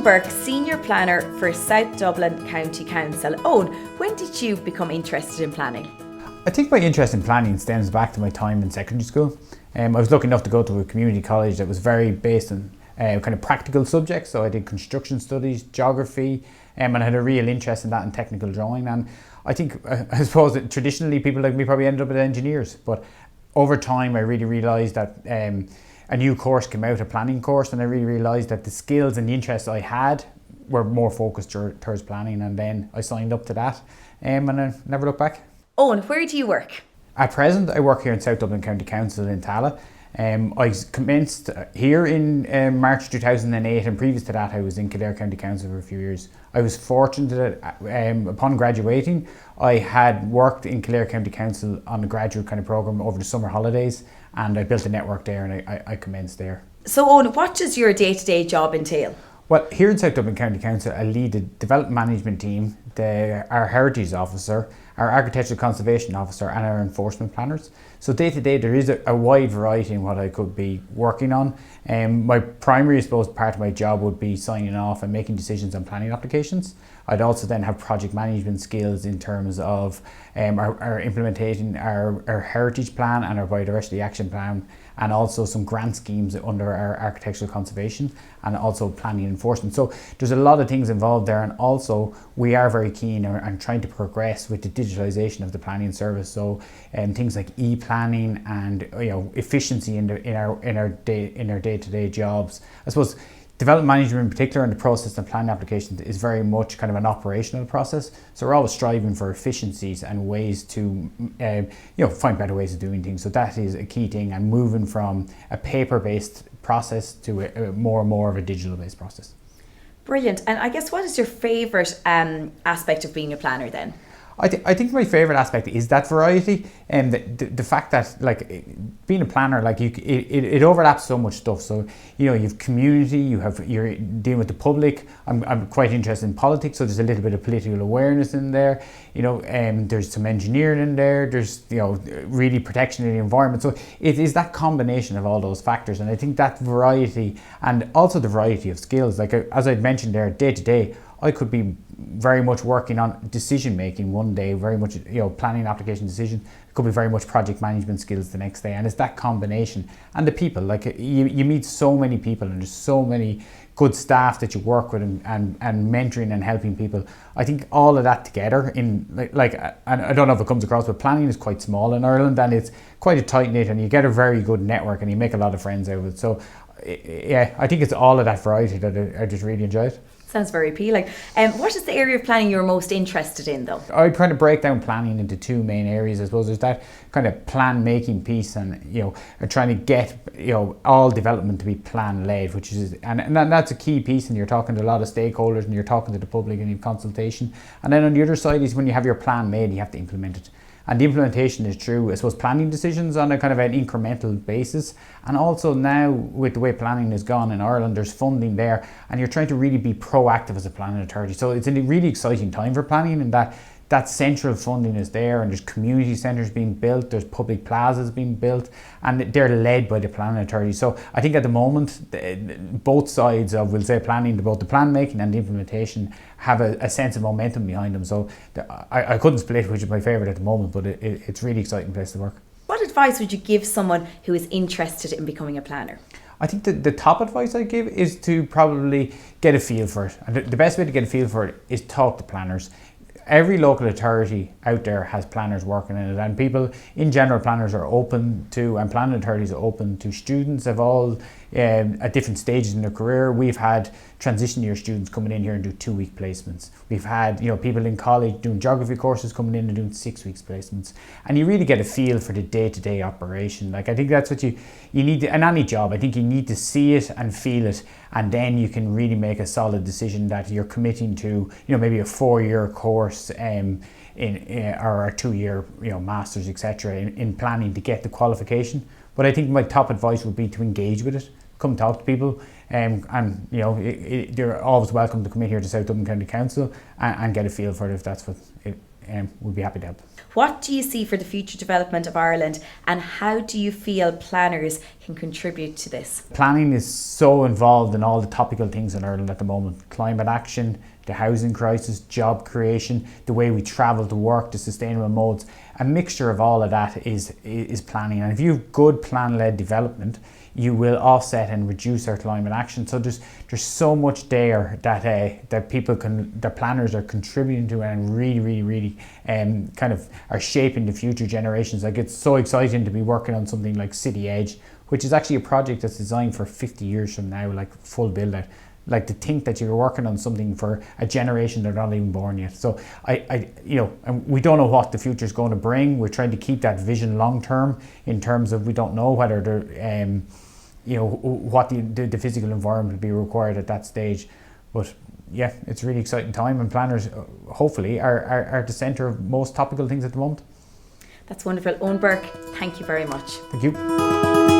Eoin Burke, Senior Planner for South Dublin County Council. Eoin, when did you become interested in planning? I think my interest in planning stems back to my time in secondary school. I was lucky enough to go to a community college that was very based on kind of practical subjects. So I did construction studies, geography, and I had a real interest in that and technical drawing. And I think, I suppose that traditionally people like me probably ended up as engineers, but over time I really realised that a new course came out, a planning course, and I really realised that the skills and the interests I had were more focused towards planning, and then I signed up to that and I never looked back. Eoin, where do you work? At present, I work here in South Dublin County Council in Tallaght. I commenced here in March 2008, and previous to that I was in Kildare County Council for a few years. I was fortunate that upon graduating I had worked in Kildare County Council on a graduate kind of programme over the summer holidays, and I built a network there and I commenced there. So Eoin, what does your day-to-day job entail? Well, here in South Dublin County Council I lead the development management team, our heritage officer, our architectural conservation officer and our enforcement planners. So day to day there is a wide variety in what I could be working on. My primary, I suppose, part of my job would be signing off and making decisions on planning applications. I'd also then have project management skills in terms of our implementing our heritage plan and our biodiversity action plan, and also some grant schemes under our architectural conservation and also planning enforcement. So there's a lot of things involved there, and also we are very keen and trying to progress with the digitalisation of the planning service. So things like e-planning and efficiency in our day-to-day jobs. I suppose development management in particular and the process and planning applications is very much kind of an operational process. So we're always striving for efficiencies and ways to find better ways of doing things. So that is a key thing, and moving from a paper-based process to more and more of a digital-based process. Brilliant. And I guess, what is your favourite aspect of being a planner then? I think my favourite aspect is that variety, and the fact that, like, being a planner, like, it overlaps so much stuff. So you've community, you're dealing with the public. I'm quite interested in politics, so there's a little bit of political awareness in there. There's some engineering in there. There's really protection of the environment. So it is that combination of all those factors, and I think that variety, and also the variety of skills. Like, as I'd mentioned there, day to day, I could be very much working on decision making one day, very much planning application decision. It could be very much project management skills the next day, and it's that combination. And the people, like, you meet so many people, and there's so many good staff that you work with, and mentoring and helping people. I think all of that together in and I don't know if it comes across, but planning is quite small in Ireland, and it's quite a tight knit, and you get a very good network and you make a lot of friends out of it. So yeah, I think it's all of that variety that I just really enjoy it. Sounds very appealing. What is the area of planning you're most interested in, though? I kind of break down planning into two main areas. I suppose there's that kind of plan making piece, and trying to get all development to be plan led, which is and that's a key piece. And you're talking to a lot of stakeholders, and you're talking to the public, and you have consultation. And then on the other side is when you have your plan made, you have to implement it. And the implementation is through, I suppose, planning decisions on a kind of an incremental basis. And also now, with the way planning has gone in Ireland, there's funding there, and you're trying to really be proactive as a planning authority. So it's a really exciting time for planning, in that central funding is there, and there's community centres being built, there's public plazas being built, and they're led by the planning authority. So I think at the moment, both sides of, we'll say, planning, both the plan making and the implementation, have a sense of momentum behind them. So I couldn't split which is my favourite at the moment, but it's a really exciting place to work. What advice would you give someone who is interested in becoming a planner? I think the top advice I give is to probably get a feel for it. And the best way to get a feel for it is talk to planners. Every local authority out there has planners working in it, and people in general, planners are open to, and planning authorities are open to students of all at different stages in their career. We've had transition year students coming in here and do 2-week placements. We've had people in college doing geography courses coming in and doing 6 weeks placements, and you really get a feel for the day-to-day operation. Like, I think that's what you need to, in any job. I think you need to see it and feel it, and then you can really make a solid decision that you're committing to maybe a 4-year course or a 2-year masters, etc. in planning to get the qualification. But I think my top advice would be to engage with it. Come talk to people, and they're always welcome to come in here to South Dublin County Council and get a feel for it if that's what we'll be happy to help. What do you see for the future development of Ireland, and how do you feel planners can contribute to this? Planning is so involved in all the topical things in Ireland at the moment. Climate action, the housing crisis, job creation, the way we travel to work, the sustainable modes. A mixture of all of that is planning. And if you have good plan-led development, you will offset and reduce our climate action. So there's so much there that people that planners are contributing to and really kind of are shaping the future generations. Like, it's so exciting to be working on something like City Edge, which is actually a project that's designed for 50 years from now, like full build out. Like, to think that you're working on something for a generation that are not even born yet. So and we don't know what the future is going to bring. We're trying to keep that vision long term, in terms of we don't know whether what the physical environment will be required at that stage. But yeah, it's a really exciting time, and planners hopefully are at the centre of most topical things at the moment. That's wonderful. Eoin Burke, thank you very much. Thank you.